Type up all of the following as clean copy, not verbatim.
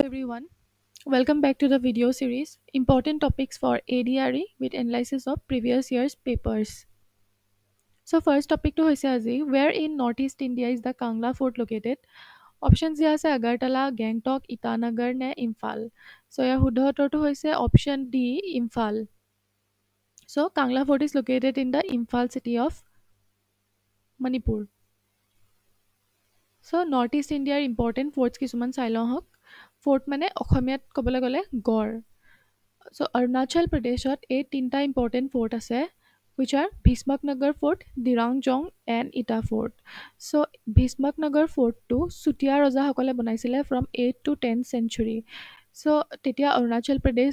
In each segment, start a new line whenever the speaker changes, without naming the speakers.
Everyone, welcome back to the video series Important Topics for ADRE with analysis of previous year's papers. So first topic to hoise aji, where in Northeast India is the Kangla Fort located? Options দিয়া আছে Agartala, Gangtok, Itanagar নে Imphal. So ইয়াৰ শুদ্ধ উত্তৰটো হৈছে option D, Imphal. So Kangla Fort is located in the Imphal city of Manipur. So Northeast India important forts কিছুমান চাই লওঁ হওক. Fort মানে অসমীয়াত ক'বলৈ গ'লে গড়. So Arunachal Pradeshত এই তিনিটা important fort আছে which are Bhishmaknagar Fort, Dirangjong and Ita Fort. So Bhishmaknagar Fort to Sutia ৰজাসকলে বনাইছিলে from 8th to 10th century. So তেতিয়া অৰুণাচল প্ৰদেশ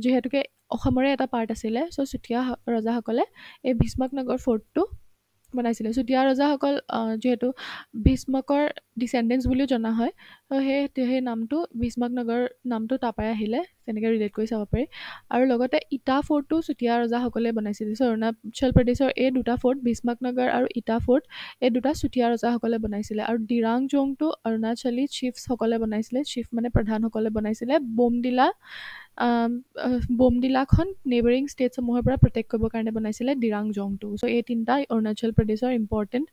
যিহেতুকে অসমৰে এটা পাৰ্ট আছিলে so চুতীয়া ৰজাসকলে এই ভীষ্মকনগৰ ফৰ্টটো বনাইছিলে চুতীয়া ৰজাসকল যিহেতু ভীষ্মকৰ ডিচেণ্ডেণ্টছ বুলিও জনা হয় সেই নামটো ভীষ্মকনগৰ নামটো তাৰপৰাই আহিলে তেনেকৈ ৰিলেট কৰি চাব পাৰি আৰু লগতে ইটা ফৰ্টটো চুতীয়া ৰজাসকলে বনাইছিলে চ' অৰুণাচল প্ৰদেশৰ এই দুটা ফৰ্ট ভীষ্মকনগৰ আৰু ইটা ফৰ্ট এই দুটা চুতীয়া ৰজাসকলে বনাইছিলে আৰু ডিৰাংজংটো অৰুণাচলী চিফছসকলে বনাইছিলে চিফ মানে প্ৰধানসকলে বনাইছিলে বোমডিলাখন নেইবাৰিং ষ্টেটসমূহৰ পৰা প্ৰটেক্ট কৰিবৰ কাৰণে বনাইছিলে ডিৰাংজংটো চ' এই তিনিটা অৰুণাচল প্ৰদেশৰ ইম্পৰ্টেণ্ট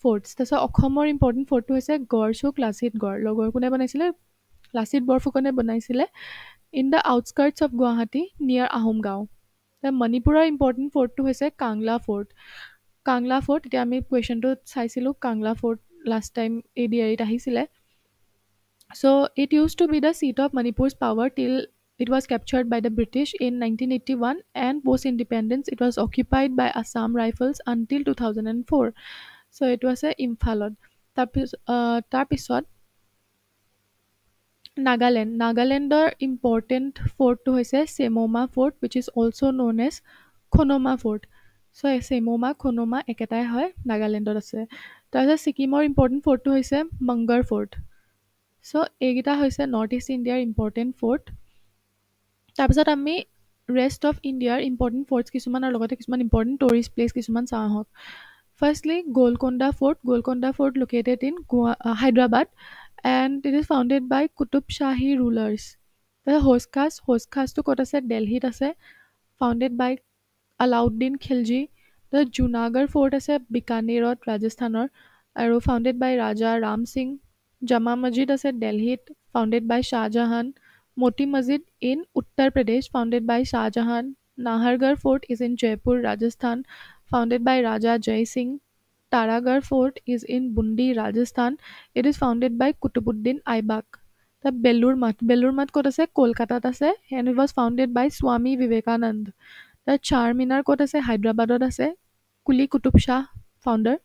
ফৰ্টছ তাৰপিছত অসমৰ ইম্পৰ্টেণ্ট ফৰ্টটো হৈছে গড়চুক লাচিত গড় লগৰ কোনে বনাইছিলে লাচিত বৰফুকনে বনাইছিলে ইন দ্য আউটস্কাৰ্টছ অফ গুৱাহাটী নিয়াৰ আহোম গাঁও মণিপুৰৰ ইম্পৰ্টেণ্ট ফৰ্টটো হৈছে কাংলা ফৰ্ট এতিয়া আমি কুৱেশ্যনটোত চাইছিলোঁ কাংলা ফৰ্ট লাষ্ট টাইম ADREত আহিছিলে so it used to be the seat of Manipur's power till it was captured by the British in 1981 and post independence it was occupied by Assam Rifles until 2004 so it was a Imphalot তাৰপিছত নাগালেণ্ডৰ important ফৰ্টটো হৈছে Chemoma fort which is also known as Khonoma fort so Chemoma Khonoma একেটাই হয় নাগালেণ্ডত আছে তাৰপিছত ছিকিমৰ ইম্পৰ্টেণ্ট ফৰ্টটো হৈছে মংগৰ ফৰ্ট so এইকেইটা হৈছে নৰ্থ ইষ্ট ইণ্ডিয়াৰ ইম্পৰ্টেণ্ট ফৰ্ট তাৰপিছত আমি ৰেষ্ট অফ ইণ্ডিয়াৰ ইম্পৰ্টেণ্ট ফৰ্টছ কিছুমান আৰু লগতে কিছুমান ইম্পৰ্টেণ্ট টুৰিষ্ট প্লেচ কিছুমান চাওঁ আহক firstly Golconda fort located in Hyderabad and it is founded by Qutub Shahi rulers the Hoskas to ক'ত আছে দিল্লীত আছে founded by Alauddin Khilji the Junagarh fort আছে বিকানেৰত ৰাজস্থানৰ আৰু founded by Raja Ram Singh Jama Masjid আছে দিল্লীত founded by Shah Jahan Moti Masjid in Uttar Pradesh founded by Shah Jahan Nahargarh fort is in Jaipur Rajasthan founded by Raja Jai Singh Taragarh fort is in Bundi Rajasthan it is founded by Kutubuddin Aibak the Belur Math ক'ত আছে কলকাতাত আছে and it was founded by Swami Vivekanand the Charminar ক'ত আছে হায়দৰাবাদত আছে কুলি কুতুব শাহ founder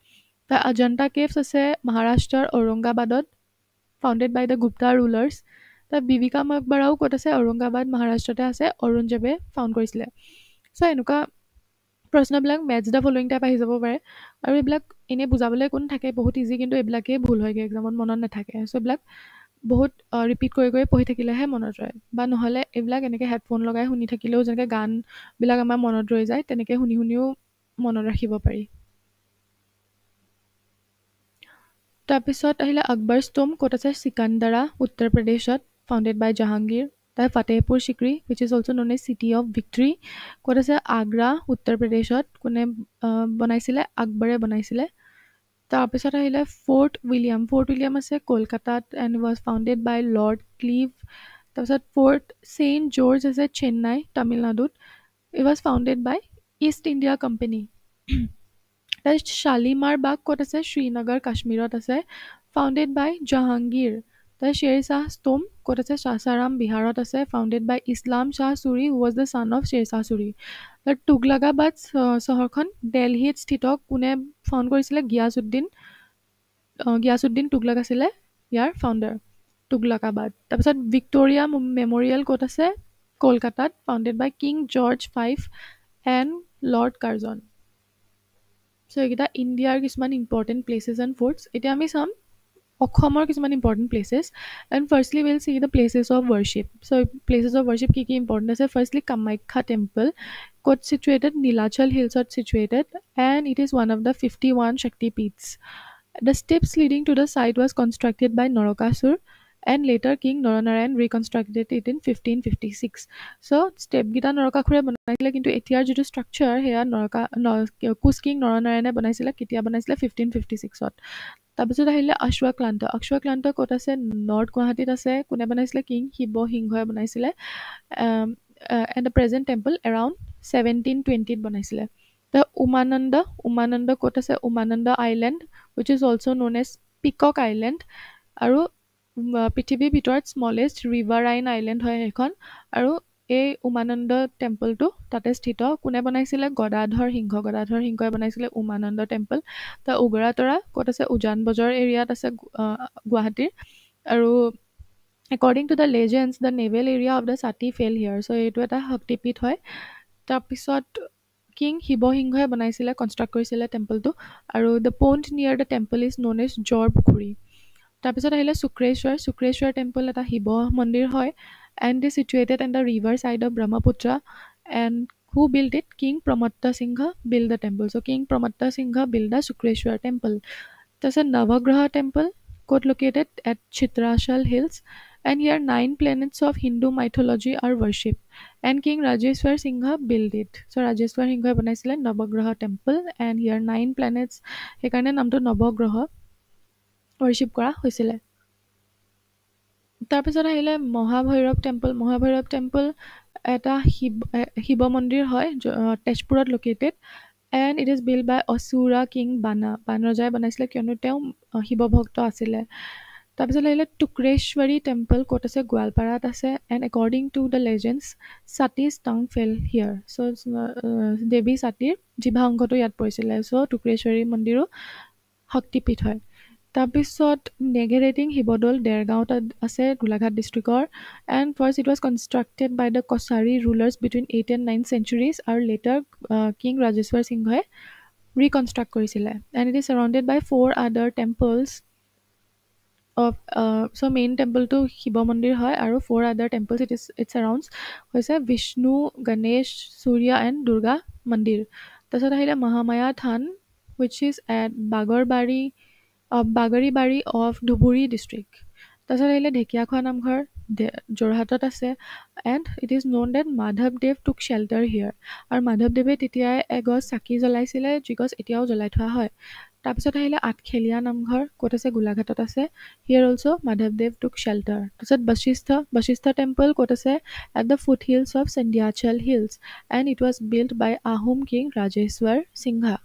the Ajanta caves আছে মহাৰাষ্ট্ৰৰ ঔৰংগাবাদত founded by the Gupta rulers the Bibika Maqbarao ক'ত আছে ঔৰংগাবাদ মহাৰাষ্ট্ৰতে আছে অৰুণজেবে ফাউণ্ড কৰিছিলে so এনেকুৱা প্ৰশ্নবিলাক মেটচ দ্য ফলোইং টাইপ আহি যাব পাৰে আৰু এইবিলাক এনে বুজাবলৈ কোন থাকে বহুত ইজি কিন্তু এইবিলাকেই ভুল হয়গৈ এক্সামত মনত নাথাকে চ' এইবিলাক বহুত ৰিপিট কৰি পঢ়ি থাকিলেহে মনত ৰয় বা নহ'লে এইবিলাক এনেকৈ হেডফোন লগাই শুনি থাকিলেও যেনেকৈ গানবিলাক আমাৰ মনত ৰৈ যায় তেনেকৈ শুনিও মনত ৰাখিব পাৰি তাৰপিছত আহিলে আকবৰ স্তম্ভ ক'ত আছে চিকান্দাৰা উত্তৰ প্ৰদেশত ফাউণ্ডেড বাই জাহাংগীৰ তাৰ Fatehpur Sikri which is also known as city of victory ক'ত আছে আগ্ৰা উত্তৰ প্ৰদেশত কোনে বনাইছিলে আকবৰে বনাইছিলে তাৰপিছত আহিলে ফৰ্ট উইলিয়াম আছে কলকাতাত and was founded by Lord Clive তাৰপিছত ফৰ্ট St. George আছে চেন্নাই তামিলনাডুত it was founded by East India Company তাৰপিছত শালিমাৰ বাগ ক'ত আছে শ্ৰীনগৰ কাশ্মীৰত আছে founded by Jahangir The Sher Shah Tomb ক'ত আছে সাসাৰাম বিহাৰত আছে founded by Islam Shah Suri who was the son of Sher Shah Suri The Tughlakabad চহৰখন দিল্লীত স্থিত কোনে ফাউণ্ড কৰিছিলে গিয়াছুদ্দিন তুগলক আছিলে ইয়াৰ ফাউণ্ডাৰ তুগলকাবাদ তাৰপিছত ভিক্টোৰিয়া মেমৰিয়েল ক'ত আছে কলকাতাত founded by King George V and Lord Curzon so এইকেইটা ইণ্ডিয়াৰ কিছুমান ইম্পৰ্টেণ্ট প্লেচেছ এণ্ড ফৰ্টছ এতিয়া আমি চাম অসমৰ কিছুমান important places and firstly will see the places of worship so' places of worship কি ইম্পৰ্টেণ্ট আছে ফাৰ্ষ্টলি কামাখ্যা টেম্পল ক'ত চিটুৱেটেড নীলাচল হিলছত situated and it is one of the 51 Shakti পীঠছ The steps leading to the site was constructed by Narakasur and later King Naranarayan reconstructed it in 1556. So step gita নৰকাসুৰে বনাইছিলে কিন্তু এতিয়াৰ যিটো structure হেয়া Koch king নৰনাৰায়ণে বনাইছিলে কেতিয়া বনাইছিলে 1556ত তাৰপিছত আহিলে অশ্বক্লান্ত ক'ত আছে নৰ্থ গুৱাহাটীত আছে কোনে বনাইছিলে কিং শিৱসিংহই বনাইছিলে and the present temple around 1720ত বনাইছিলে দ্য উমানন্দ ক'ত আছে Umananda island which is also known as peacock island আৰু পৃথিৱীৰ ভিতৰত স্মলেষ্ট ৰিভাৰাইন আইলেণ্ড হয় সেইখন আৰু এই উমানন্দ টেম্পলটো তাতে স্থিত কোনে বনাইছিলে গদাধৰ সিংহই বনাইছিলে উমানন্দ টেম্পল তাৰ উগৰাতৰা ক'ত আছে উজান বজাৰ এৰিয়াত আছে গুৱাহাটীৰ আৰু according to the legends the naval area of the Sati fell here so এইটো এটা শক্তিপীঠ হয় তাৰপিছত কিং শিৱসিংহই বনাইছিলে কনষ্ট্ৰাক্ট কৰিছিলে টেম্পলটো আৰু the pond near the temple is known as Jor Pukhuri তাৰপিছত আহিলে শুক্ৰেশ্বৰ টেম্পল এটা শিৱ মন্দিৰ হয় and is situated N the river side of Brahmaputra and who built it king pramatta singha built the temple so king pramatta singha built the sukreshwar temple তাৰপিছত navagraha temple code located at chitrachal hills and here 9 planets of hindu mythology are worshipped and king rajeshwar singha built it so rajeshwar singha বনাইছিলে navagraha temple and here 9 planets সেইকাৰণে নামটো নৱগ্ৰহ worship কৰা হৈছিলে তাৰপিছত আহিলে Mahabhairav temple এটা শিৱ মন্দিৰ হয় তেজপুৰত located and it is build by Asura king Ban ৰজাই বনাইছিলে কিয়নো তেওঁ শিৱ ভক্ত আছিলে তাৰপিছত আহিলে টুক্ৰেশ্বৰী টেম্পল ক'ত আছে গোৱালপাৰাত আছে and according to the legends Sati's tongue fell হিয়াৰ চ' দেৱী ছাতিৰ জিভা অংশটো ইয়াত পৰিছিলে চ' টুক্ৰেশ্বৰী মন্দিৰো শক্তিপীঠ হয় তাৰপিছত নেগেৰেটিং শিৱদৌল দেৰগাঁৱত আছে গোলাঘাট ডিষ্ট্ৰিক্টৰ and first it was constructed by the Kachari rulers between 8 and 9 centuries আৰু লেটাৰ কিং ৰাজেশ্বৰ সিংহই ৰিকনষ্ট্ৰাক্ট কৰিছিলে and it is surrounded by 4 other temples of so main temple to Shiva মন্দিৰ হয় আৰু 4 other temples it surrounds হৈছে বিষ্ণু গণেশ সূৰ্য এণ্ড দুৰ্গা মন্দিৰ তাৰপিছত আহিলে মহামায়া থান which is at Bagribari of Dhubri district তাৰপিছত আহিলে ঢেকীয়াখোৱা নামঘৰ যোৰহাটত আছে and it is known that মাধৱদেৱ টুক শ্বেল্টাৰ হিয়াৰ আৰু মাধৱদেৱে তেতিয়াই এগছ চাকি জ্বলাইছিলে যি গছ এতিয়াও জ্বলাই থোৱা হয় তাৰপিছত আহিলে আঠখেলীয়া নামঘৰ ক'ত আছে গোলাঘাটত আছে হিয়াৰ অলছ' মাধৱদেৱ টুক শ্বেল্টাৰ তাৰপিছত বশিষ্ঠ টেম্পল ক'ত আছে at the foot hills of Sandhyachal hills and it was build by Ahom king Rajeswar Singha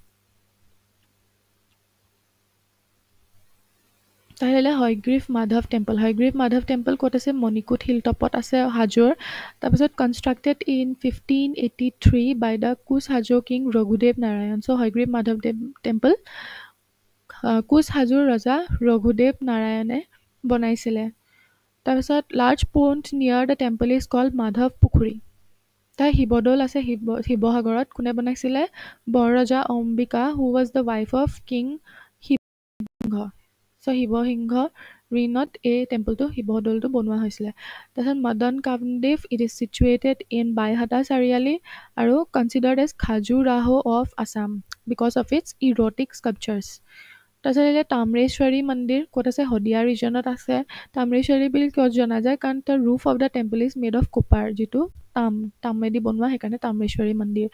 তাহলে হয়গ্ৰীৱ মাধৱ টেম্পল ক'ত আছে মণিকোট হিলটপত আছে হাজোৰ তাৰপিছত constructed in 1583 by the Koch Hajo king Raghudev Narayan so' Hayagriva Madhav temple Koch হাজোৰ ৰজা ৰঘুদেৱ নাৰায়ণে বনাইছিলে তাৰপিছত large pond near the temple is called Madhav Pukhuri তাৰ শিৱদৌল আছে শিৱসাগৰত কোনে বনাইছিলে Borraja Ambika who was the wife of king Shivsingha so' Shivsingha ঋণত এই টেম্পলটো শিৱদৌলটো বনোৱা হৈছিলে তাৰপিছত Madan Kamdev it is situated in Baihata Chariali আৰু considered as Khajuraho of Assam because of its erotic sculptures তাৰপিছত আহিলে তাম্ৰেশ্বৰী মন্দিৰ ক'ত আছে শদিয়া ৰিজনত আছে তাম্ৰেশ্বৰী বুলি কিয় জনা যায় কাৰণ the roof of the temple is made of copper যিটো তামেদি বনোৱা সেইকাৰণে তাম্ৰেশ্বৰী মন্দিৰ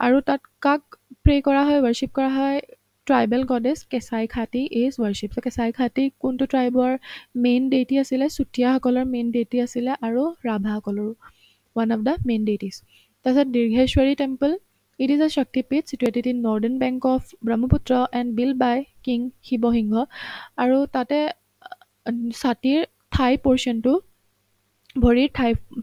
আৰু তাত কাক প্ৰে কৰা হয় ৱৰ্শ্বিপ কৰা হয় ট্ৰাইবেল গডেছ কেঁচাই খাতি ইজ ৱৰ্শ্বিপ চ' কেঁচাই খাতি কোনটো ট্ৰাইবৰ মেইন ডেইটি আছিলে চুতীয়াসকলৰ মেইন ডেইটি আছিলে আৰু ৰাভাসকলৰো one of the main deities তাৰপিছত Dirgheswari temple it is a Shaktipeeth situated in northern bank of Brahmaputra and build by king Shivasingha আৰু তাতে ছাতিৰ থাই পৰ্চনটো ভৰিৰ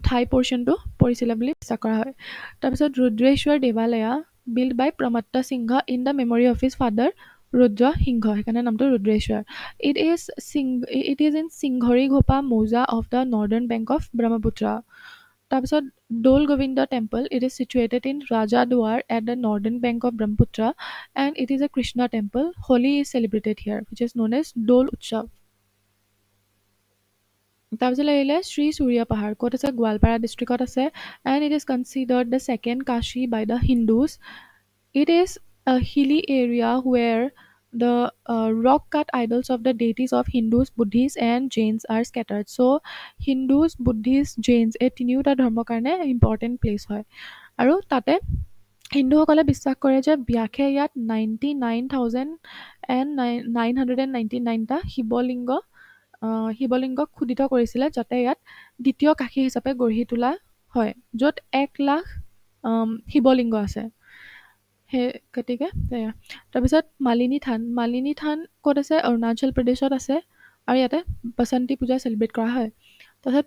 থাই পৰ্চনটো পৰিছিলে বুলি বিশ্বাস কৰা হয় তাৰপিছত Rudreswar দেৱালয়া built by Pramatta Singha in the memory of his father Rudra Singha সেইকাৰণে নামটো Rudreswar it is in Singhori Ghopa Mouza of the northern bank of Brahmaputra তাৰপিছত Doul Govinda temple it is situated in Rajadwar at the northern bank of Brahmaputra and it is a Krishna temple Holi is celebrated here which is known as Dol Utsav তাৰপিছত আহিলে শ্ৰী সূৰ্য পাহাৰ ক'ত আছে গোৱালপাৰা ডিষ্ট্ৰিক্টত আছে and it is considered the second Kashi by the Hindus it is a hilly area where the rock cut idols of the deities of Hindus, Buddhists, and Jains are scattered. So Hindus, Buddhists, Jains এই তিনিওটা ধৰ্মৰ কাৰণে important place হয়। আৰু তাতে হিন্দুসকলে বিশ্বাস কৰে যে ব্যাসে ইয়াত 99,999টা শিৱলিংগক খোদিত কৰিছিলে, যাতে ইয়াত দ্বিতীয় কাশী হিচাপে গঢ়ি তোলা হয়, য'ত 1,00,000 শিৱলিংগ আছে। সেই গতিকে তাৰপিছত মালিনী থান ক'ত আছে? অৰুণাচল প্ৰদেশত আছে, আৰু ইয়াতে বসন্তী পূজা চেলিব্ৰেট কৰা হয়। তাৰপিছত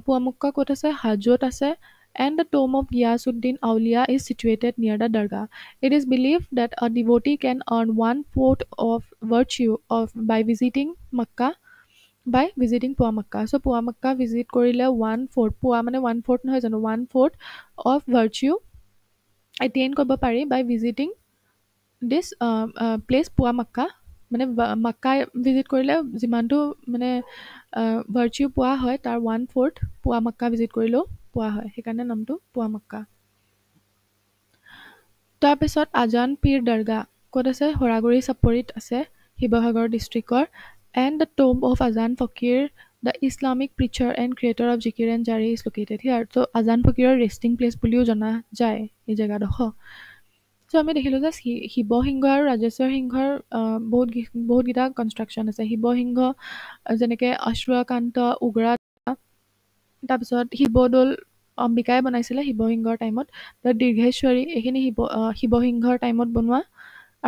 পুৱামক্কা ক'ত আছে? হাজোত আছে। And the tomb of Ghiyasuddin Aulia is situated near the dargah. It is believed that a devotee can earn 1/4 of virtue by visiting Makkah, by visiting Puamakka. So Puamakka visit কৰিলে 1/4, পুৱা মানে 1/4 নহয় জানো, 1/4 of virtue attain কৰিব পাৰি by visiting this place Puamakka. মানে Mecca visit কৰিলে যিমানটো মানে ভাৰ্চিউ পোৱা হয় তাৰ 1/4 পুৱামাক্কা ভিজিট কৰিলেও পোৱা হয়, সেইকাৰণে নামটো পুৱামাক্কা। তাৰপিছত আজান পীৰ দৰগাহ ক'ত আছে? হৰাগুৰি চাপৰিত আছে, শিৱসাগৰ ডিষ্ট্ৰিক্টৰ। And the tomb of Azan Fakir, the Islamic preacher and creator of zikir and zari is located here. ত' আজান ফকীৰৰ ৰেষ্টিং প্লেচ বুলিও জনা যায় এই জেগাডোখৰ। চ' আমি দেখিলোঁ যে শিৱসিংহ আৰু ৰাজেশ্বৰ সিংহৰ বহুতকেইটা কনষ্ট্ৰাকশ্যন আছে। শিৱসিংহ যেনেকৈ অশ্বকান্ত, উগ্ৰা, তাৰপিছত শিৱদৌল অম্বিকাই বনাইছিলে শিৱসিংহৰ টাইমত। দীৰ্ঘেশ্বৰী, এইখিনি শিৱসিংহৰ টাইমত বনোৱা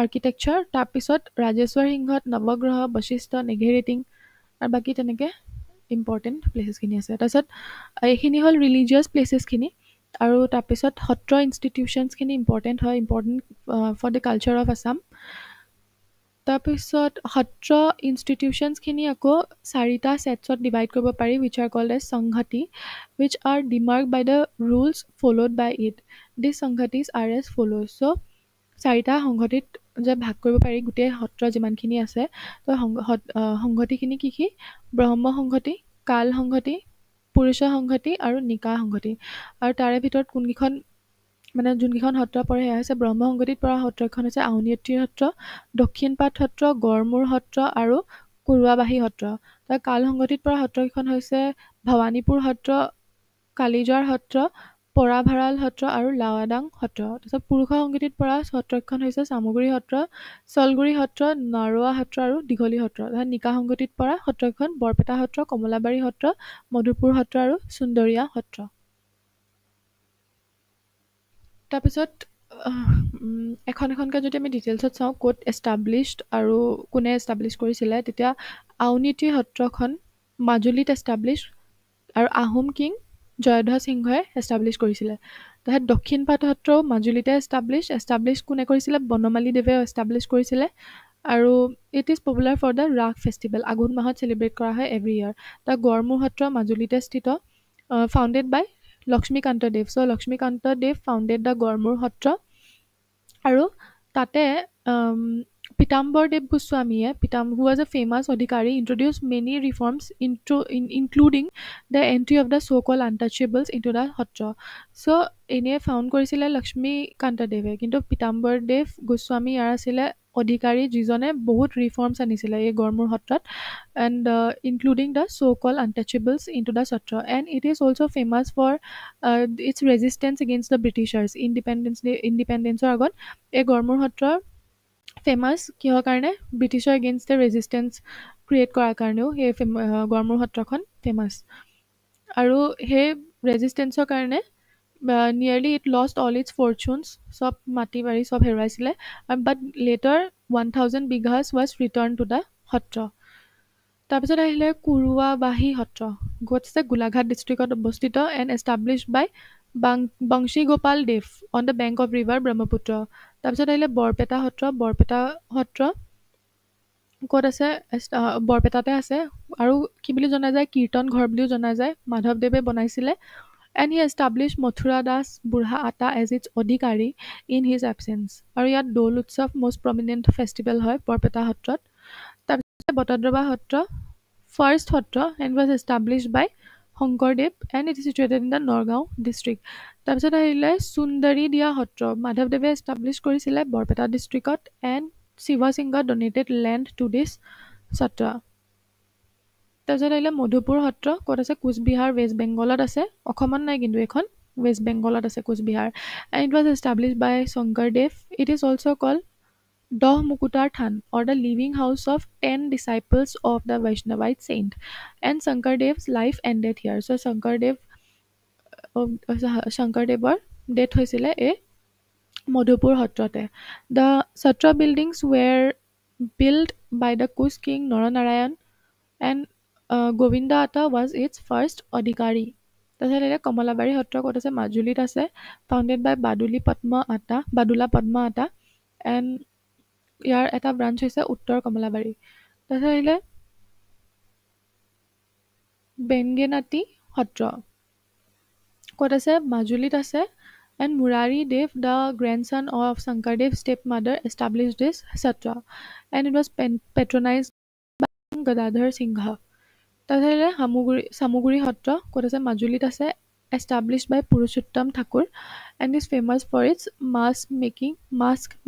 আৰ্কিটেকচাৰ। তাৰপিছত ৰাজেশ্বৰ সিংহত নৱগ্ৰহ, বশিষ্ঠ, নেঘেৰিটিং, আৰু বাকী তেনেকৈ ইম্পৰ্টেণ্ট প্লেচেছখিনি আছে। তাৰপিছত এইখিনি হ'ল ৰিলিজিয়াছ প্লেচেছখিনি। আৰু তাৰপিছত সত্ৰ ইনষ্টিটিউশ্যনছখিনি ইম্পৰ্টেণ্ট হয়, important for the culture of Assam. তাৰপিছত সত্ৰ ইনষ্টিটিউশ্যনছখিনি আকৌ 4টা ছেটছত ডিভাইড কৰিব পাৰি, which are called as Sanghati, which are demarked by the rules followed by it. These সংঘাতিজ are as follows. So 4টা সংঘতিত যে ভাগ কৰিব পাৰি গোটেই সত্ৰ যিমানখিনি আছে। তো সংঘতিখিনি কি? ব্ৰহ্ম সংঘতি, কাল সংঘতি, পুৰুষ সংঘতি আৰু নিকা সংঘতি। আৰু তাৰে ভিতৰত কোনকেইখন মানে যোনকেইখন সত্ৰ পৰে সেয়া হৈছে ব্ৰহ্ম সংঘতিত পৰা সত্ৰখন হৈছে আউনীআটী সত্ৰ, দক্ষিণপাট সত্ৰ, গড়মূৰ সত্ৰ আৰু কুৰুৱাবাহী সত্ৰ। তাৰ কাল সংঘতিত পৰা সত্ৰকেইখন হৈছে ভৱানীপুৰ সত্ৰ, কালিজাৰ সত্ৰ, পৰাভাৰাল সত্ৰ আৰু লাৱাডাং সত্ৰ। তাৰপিছত পুৰুষ সংগীতিত পৰা সত্ৰকেইখন হৈছে চামগুৰি সত্ৰ, চলগুৰি সত্ৰ, নাৰোৱা সত্ৰ আৰু দীঘলী সত্ৰ। তাৰপিছত নিকা সংগীতিত পৰা সত্ৰকেইখন বৰপেটা সত্ৰ, কমলাবাৰী সত্ৰ, মধুপুৰ সত্ৰ আৰু সুন্দৰীয়া সত্ৰ। তাৰপিছত এখন এখনকৈ যদি আমি ডিটেইলছত চাওঁ ক'ত এষ্টাব্লিছড আৰু কোনে এষ্টাব্লিছ কৰিছিলে, তেতিয়া আউনীআটী সত্ৰখন মাজুলীত এষ্টাব্লিছ আৰু আহোম কিং জয়ধ্বজ সিংহই এষ্টাব্লিছ কৰিছিলে। তাৰপিছত দক্ষিণপাট সত্ৰও মাজুলীতে এষ্টাব্লিছ কোনে কৰিছিলে? বনমালী দেৱে এষ্টাব্লিছ কৰিছিলে। আৰু it is popular for the Raas festival, আঘোণ মাহত চেলিব্ৰেট কৰা হয় এভৰি ইয়াৰ। তাৰ গড়মূৰ সত্ৰ মাজুলীতে স্থিত, founded by Lakshmikantadev. So' Lakshmikantadev founded the Garmur Satra. আৰু তাতে Pitambardev Goswamiye, who was a famous adhikari, introduced many reforms including the entry of the so-called untouchables into the Satra. So এনে ফাউণ্ড কৰিছিলে লক্ষ্মীকান্তদেৱে, কিন্তু Pitambardev Goswami ইয়াৰ আছিলে অধিকাৰী যিজনে বহুত ৰিফৰ্মছ আনিছিলে এই গড়মূৰ সত্ৰত, and including the so-called untouchables into the Satra. And it is also famous for its resistance against the Britishers. ইণ্ডিপেণ্ডেঞ্চৰ আগত এই গড়মূৰ সত্ৰ ফেমাছ কিহৰ কাৰণে? ব্ৰিটিছৰ এগেইনষ্ট ৰেজিষ্টেঞ্চ ক্ৰিয়েট কৰাৰ কাৰণেও সেই গড়মূৰ সত্ৰখন ফেমাছ। আৰু সেই ৰেজিষ্টেঞ্চৰ কাৰণে nearly it lost all its fortunes, চব মাটি বাৰী চব হেৰুৱাইছিলে। But later 1000 bighas was return to the Satra. তাৰপিছত আহিলে কুৰুৱাবাহী সত্ৰ, য'ত আছে গোলাঘাট ডিষ্ট্ৰিক্টত অৱস্থিত, and established by Banshi Gopal Dev on the bank of river Brahmaputra. তাৰপিছত আহিলে বৰপেটা সত্ৰ ক'ত আছে? বৰপেটাতে আছে। আৰু কি বুলি জনা যায়? কীৰ্তন ঘৰ বুলিও জনা যায়, মাধৱদেৱে বনাইছিলে। And he establish Mathura Das বুঢ়া আটা এজ ইটছ অধিকাৰী ইন হিজ এবচেঞ্চ। আৰু ইয়াত দৌল উৎসৱ মষ্ট প্ৰমিনেণ্ট ফেষ্টিভেল হয় বৰপেটা সত্ৰত। তাৰপিছত Batadrava Satra, first Satra, and was established by Sankardev, and it is situated in the Nagaon district. তাৰপিছত আহিলে সুন্দৰী দিয়া সত্ৰ, মাধৱদেৱে এষ্টাব্লিছ কৰিছিলে বৰপেটা ডিষ্ট্ৰিক্টত, and Shiva Singha donated land to this Satra. তাৰপিছত আহিলে মধুপুৰ সত্ৰ ক'ত আছে কোচবিহাৰ ৱেষ্ট বেংগলত আছে অসমত নাই কিন্তু এখন ৱেষ্ট বেংগলত আছে Cooch Behar and it was established by Sankardev it is also' called Dah Mukutar than or the living house of 10 disciples of the Vaishnavite saint and Shankardev's life ended here so Shankardevar death হৈছিলে এই মধুপুৰ সত্ৰতে the Satra buildings were built by the Kush king Naranarayan and Govinda Atta was its first অধিকাৰী তাৰপিছত এতিয়া কমলাবাৰী সত্ৰ ক'ত আছে মাজুলীত আছে founded by বাদুলা পদ্ম আটা and ইয়াৰ এটা ব্ৰাঞ্চ হৈছে উত্তৰ কমলাবাৰী তাৰপিছত আহিলে বেংগেনাটি সত্ৰ ক'ত আছে মাজুলীত আছে and Murari Dev the grandson of Shankardev stepmother established this satra and it was patronized by Gadadhar Singha তাৰপিছত চামুগুৰি সত্ৰ ক'ত আছে মাজুলীত আছে established by Purushottam Thakur and is famous for its mask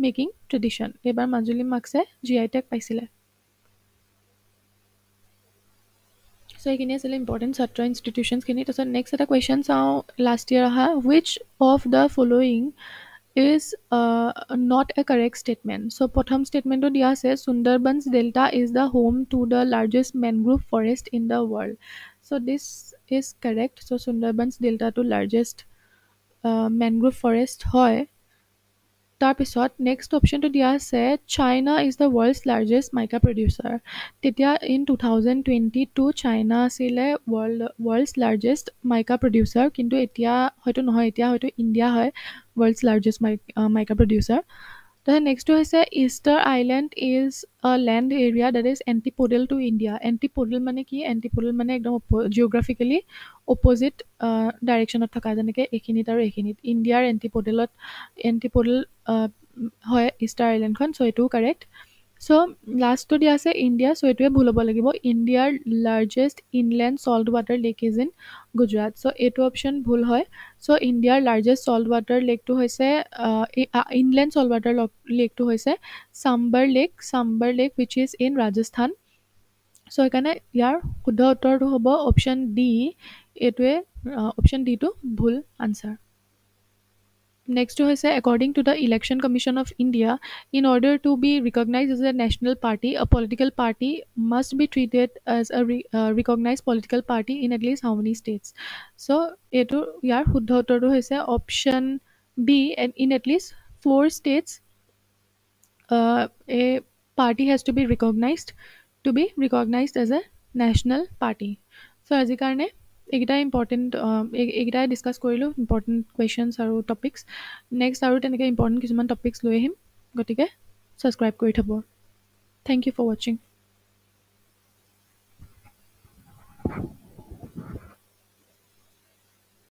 making tradition এইবাৰ মাজুলী মাৰ্কছে GI tag পাইছিলে So এইখিনি আছিলে important ছাত্ৰ ইনষ্টিটিউশ্যনছখিনি তাৰপিছত নেক্সট এটা কুৱেশ্যন চাওঁ লাষ্ট ইয়েৰ অহা which of the following is not a correct statement. So প্ৰথম statementটো দিয়া আছে Sundarbans Delta is the home to the largest mangrove forest in the world. So this is correct. So Sundarbans Delta to largest mangrove forest হয় তাৰপিছত next অপশ্যনটো দিয়া আছে China is the world's largest mica producer তেতিয়া in 2022 China আছিলে worlds largest মাইকা producer কিন্তু এতিয়া হয়তো নহয় এতিয়া হয়তো ইণ্ডিয়া হয় ৱৰ্ল্ডছ লাৰ্জেষ্ট মাইকা প্ৰডিউচাৰ তাৰপিছত নেক্সটটো হৈছে Easter Island is a land area that is antipodal to India antipodal মানে কি এণ্টিপ'ডেল মানে একদম জিঅ'গ্ৰাফিকেলি অপ'জিট ডাইৰেকশ্যনত থকা যেনেকৈ এইখিনিত আৰু এইখিনিত ইণ্ডিয়াৰ এণ্টিপ'ডেল হয় ইষ্টাৰ আইলেণ্ডখন চ' এইটোও কাৰেক্ট চ' লাষ্টটো দিয়া আছে ইণ্ডিয়া চ' এইটোৱে ভুল হ'ব লাগিব ইণ্ডিয়াৰ largest inland salt water lake is in Gujarat so' এইটো অপশ্যন ভুল হয় চ' ইণ্ডিয়াৰ লাৰ্জেষ্ট চল্ট ৱাটাৰ লেকটো হৈছে ইনলেণ্ড চল্ট ৱাটাৰ লেকটো হৈছে Sambhar lake which is in Rajasthan so' সেইকাৰণে ইয়াৰ শুদ্ধ উত্তৰটো হ'ব অপশ্যন ডি এইটোৱে অপশ্যন ডিটো ভুল answer Next is according to the Election Commission of India, in order to be recognized as a national party, a political party must be treated as a recognized political party in at least how many states? So, yar shuddha uttortu hoise option B, and in at least 4 states, a party has to be recognized as a national party. So, আজি কাৰণে এইকেইটাই important এইকেইটাই discuss কৰিলোঁ important questions আৰু topics next আৰু তেনেকৈ important কিছুমান topics লৈ আহিম গতিকে ছাবস্ক্ৰাইব কৰি থ'ব থেংক ইউ ফৰ ৱাচিং